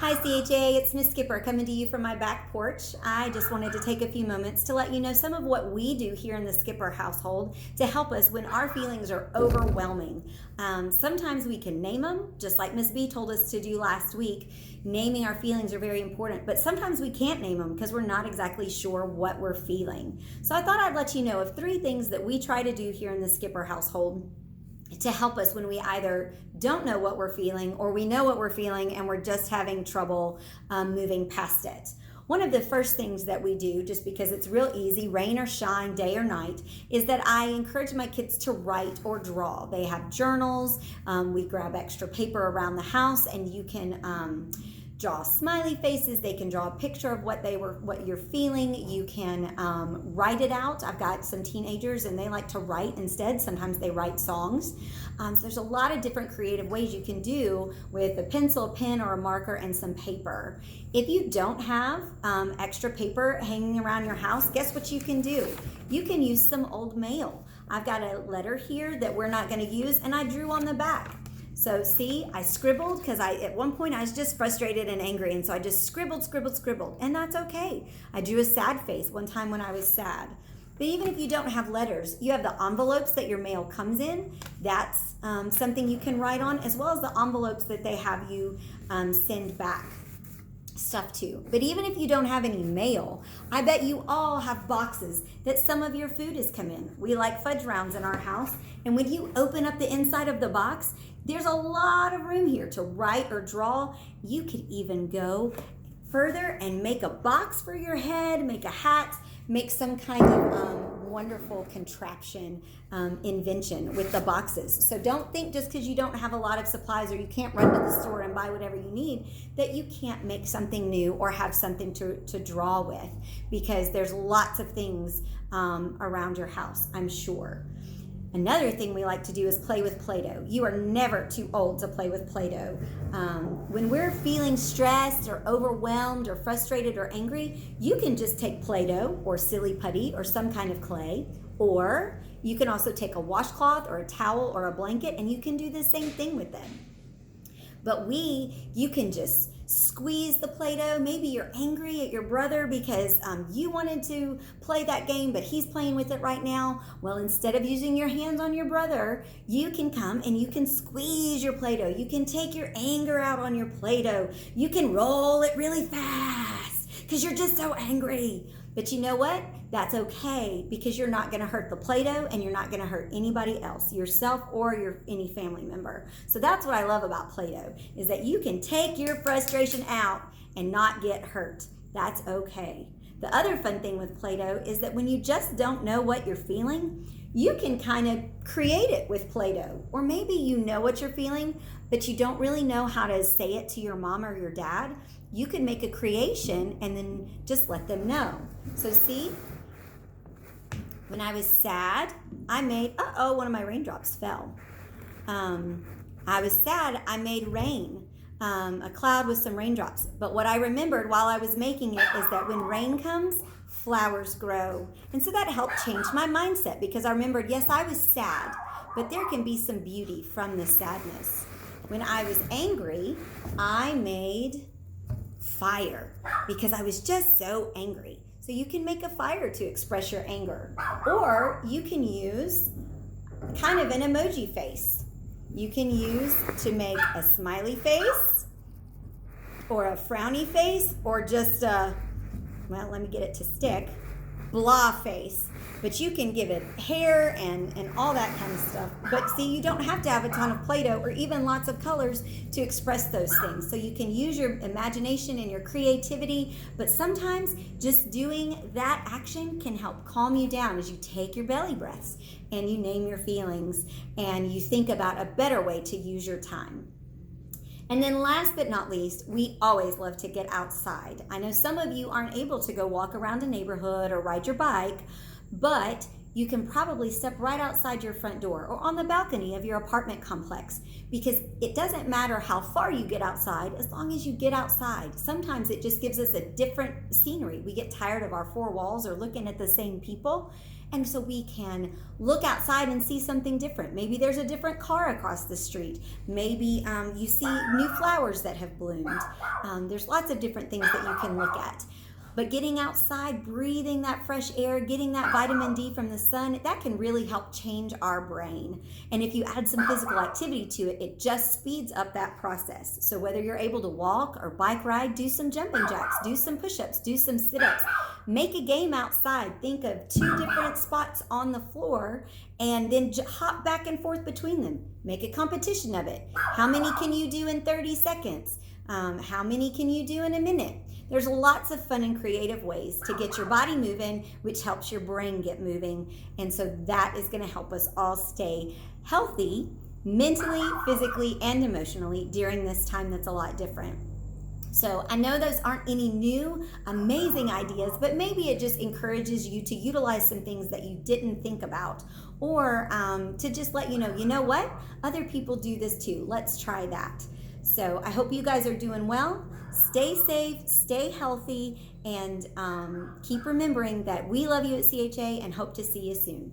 Hi CHA, it's Miss Skipper coming to you from my back porch. I just wanted to take a few moments to let you know some of what we do here in the Skipper household to help us when our feelings are overwhelming. Sometimes we can name them, just like Miss B told us to do last week. Naming our feelings are very important, but sometimes we can't name them because we're not exactly sure what we're feeling. So I thought I'd let you know of 3 things that we try to do here in the Skipper household to help us when we either don't know what we're feeling or we know what we're feeling and we're just having trouble moving past it. One of the first things that we do, just because it's real easy, rain or shine, day or night, is that I encourage my kids to write or draw. They have journals. We grab extra paper around the house, and you can draw smiley faces. They can draw a picture of what you're feeling. You can write it out. I've got some teenagers and they like to write instead. Sometimes they write songs. So there's a lot of different creative ways you can do with a pencil, pen, or a marker and some paper. If you don't have extra paper hanging around your house, guess what you can do? You can use some old mail. I've got a letter here that we're not going to use, and I drew on the back. So see, I scribbled because at one point I was just frustrated and angry, and so I just scribbled, and that's okay. I drew a sad face one time when I was sad. But even if you don't have letters, you have the envelopes that your mail comes in. That's something you can write on, as well as the envelopes that they have you send back stuff to. But even if you don't have any mail, I bet you all have boxes that some of your food has come in. We like fudge rounds in our house, and when you open up the inside of the box, there's a lot of room here to write or draw. You could even go further and make a box for your head, make a hat, make some kind of wonderful contraption, invention with the boxes. So don't think just because you don't have a lot of supplies or you can't run to the store and buy whatever you need that you can't make something new or have something to draw with, because there's lots of things around your house, I'm sure. Another thing we like to do is play with Play-Doh. You are never too old to play with Play-Doh. When we're feeling stressed or overwhelmed or frustrated or angry, you can just take Play-Doh or silly putty or some kind of clay, or you can also take a washcloth or a towel or a blanket, and you can do the same thing with them. But you can just squeeze the Play-Doh. Maybe you're angry at your brother because you wanted to play that game, but he's playing with it right now. Well, instead of using your hands on your brother, you can come and you can squeeze your Play-Doh. You can take your anger out on your Play-Doh. You can roll it really fast because you're just so angry. But you know what? That's okay, because you're not going to hurt the Play-Doh and you're not going to hurt anybody else, yourself or any family member. So that's what I love about Play-Doh, is that you can take your frustration out and not get hurt. That's okay. The other fun thing with Play-Doh is that when you just don't know what you're feeling, you can kind of create it with Play-Doh. Or maybe you know what you're feeling, but you don't really know how to say it to your mom or your dad. You can make a creation and then just let them know. So see, when I was sad, I made, one of my raindrops fell. I was sad, I made rain, a cloud with some raindrops. But what I remembered while I was making it is that when rain comes, flowers grow. And so that helped change my mindset, because I remembered, yes, I was sad, but there can be some beauty from the sadness. When I was angry, I made fire because I was just so angry. So you can make a fire to express your anger, or you can use kind of an emoji face. You can use to make a smiley face or a frowny face, or just let me get it to stick, blah face. But you can give it hair and all that kind of stuff. But see, you don't have to have a ton of Play-Doh or even lots of colors to express those things. So you can use your imagination and your creativity, but sometimes just doing that action can help calm you down as you take your belly breaths and you name your feelings and you think about a better way to use your time. And then last but not least, we always love to get outside. I know some of you aren't able to go walk around a neighborhood or ride your bike, but you can probably step right outside your front door or on the balcony of your apartment complex, because it doesn't matter how far you get outside as long as you get outside. Sometimes it just gives us a different scenery. We get tired of our four walls or looking at the same people. And so we can look outside and see something different. Maybe there's a different car across the street. Maybe you see new flowers that have bloomed. There's lots of different things that you can look at. But getting outside, breathing that fresh air, getting that vitamin D from the sun, that can really help change our brain. And if you add some physical activity to it, it just speeds up that process. So whether you're able to walk or bike ride, do some jumping jacks, do some push-ups, do some sit-ups, make a game outside. Think of 2 different spots on the floor and then hop back and forth between them. Make a competition of it. How many can you do in 30 seconds? How many can you do in a minute? There's lots of fun and creative ways to get your body moving, which helps your brain get moving. And so that is going to help us all stay healthy mentally, physically, and emotionally during this time that's a lot different. So I know those aren't any new, amazing ideas, but maybe it just encourages you to utilize some things that you didn't think about, or to just let you know what? Other people do this too. Let's try that. So I hope you guys are doing well. Stay safe, stay healthy, and keep remembering that we love you at CHA and hope to see you soon.